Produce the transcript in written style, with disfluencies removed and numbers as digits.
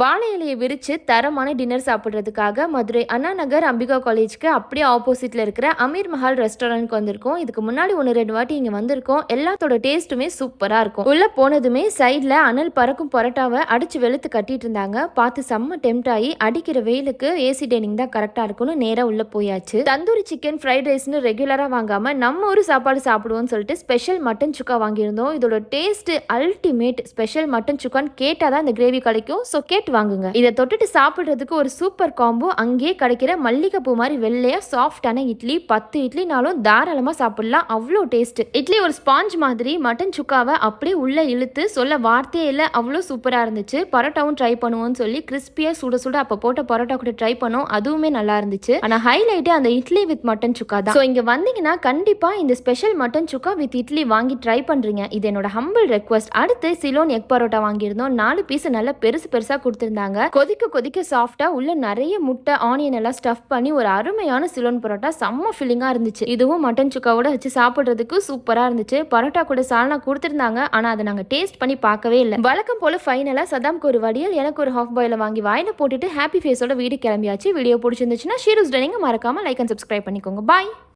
வாழை இலையை விரிச்சு தரமான டின்னர் சாப்பிட்றதுக்காக மதுரை அண்ணா நகர் அம்பிகா காலேஜ்க்கு அப்படியே ஆப்போசிட்ல இருக்கிற அமீர் மஹால் ரெஸ்டாரண்ட்க்கு வந்திருக்கோம். இதுக்கு முன்னாடி 1-2 வாட்டி இங்க வந்திருக்கோம். எல்லாத்தோட டேஸ்ட்டுமே சூப்பரா இருக்கும். உள்ள போனதுமே சைட்ல அனல் பறக்கும் பரோட்டாவை அடிச்சு வெளுத்து கட்டிட்டு இருந்தாங்க. பார்த்து செம்ம டெம்ட் ஆகி அடிக்கிற வெயிலுக்கு ஏசி டைனிங் தான் கரெக்டா இருக்கும்னு நேரா உள்ள போயாச்சு. தந்தூரி சிக்கன் ஃப்ரைட் ரைஸ்னு ரெகுலரா வாங்காம நம்ம ஒரு சாப்பாடு சாப்பிடுவோம்னு சொல்லிட்டு ஸ்பெஷல் மட்டன் சுக்கா வாங்கியிருந்தோம். இதோட டேஸ்ட் அல்டிமேட். ஸ்பெஷல் மட்டன் சுக்கான்னு கேட்டாதான் இந்த கிரேவி கிடைக்கும். ஸோ வாங்குங்க. இதை தொட்டுட்டு சாப்பிடுறதுக்கு ஒரு சூப்பர் காம்போ. அங்கேயே கிடைக்கிற மல்லிகைப்பூ மாதிரி வெள்ளையா சாஃப்டான இட்லி 10 இட்லினாலும் தாராளமா சாப்பிடலாம். அவ்வளோ டேஸ்ட். இட்லி ஒரு ஸ்பாஞ்ச் மாதிரி, மட்டன் சுக்காவை அப்படியே உள்ள இழுத்து சொல்ல வார்த்தையே இல்லை, அவ்வளோ சூப்பரா இருந்துச்சு. பரோட்டாவும் ட்ரை பண்ணுவோம்னு சொல்லி கிறிஸ்பியா சுட சுட அப்போ போட்ட பரோட்டா கூட ட்ரை பண்ணோம். அதுவுமே நல்லா இருந்துச்சு. ஆனா ஹைலைட்டே அந்த இட்லி வித் மட்டன் சுக்கா தான். ஸோ இங்க வந்தீங்கன்னா கண்டிப்பா இந்த special mutton chukka with idli வாங்கி ட்ரை பண்றீங்க. இது என்னோட ஹம்பிள் ரெக்வஸ்ட். அடுத்து சிலோன் எக் பரோட்டா வாங்கியிருந்தோம். 4 பீஸ் நல்லா பெருசு பெருசா கொடுத்திருந்தாங்க. கொதிக்க கொதிக்க சாஃப்டா உள்ள நிறைய முட்டை ஆனியன் எல்லாம் ஸ்டஃப் பண்ணி ஒரு அருமையான சிலோன் பரோட்டா செம்ம ஃபில்லிங்கா இருந்துச்சு. இதுவும் மட்டன் சுக்காவோட வச்சு சாப்பிடுறதுக்கு சூப்பரா இருந்துச்சு. பரோட்டா கூட சால்னா கொடுத்திருந்தாங்க. ஆனா அதை நாங்க டேஸ்ட் பண்ணி பார்க்கவே இல்லை. வழக்கம் போல ஃபைனலா சதாம்க்கு ஒரு வடியல், எனக்கு ஒரு ஹாஃப் பாயில வாங்கி வாயில போட்டுட்டு ஹாப்பி ஃபேஸோட வீடு கிளம்பியாச்சு. வீடியோ பிடிச்சிருந்துச்சுன்னா ஷீரோஸ் டைனிங் மறக்காம லைக் அண்ட் சப்ஸ்கிரைப் பண்ணிக்கோங்க. பாய்.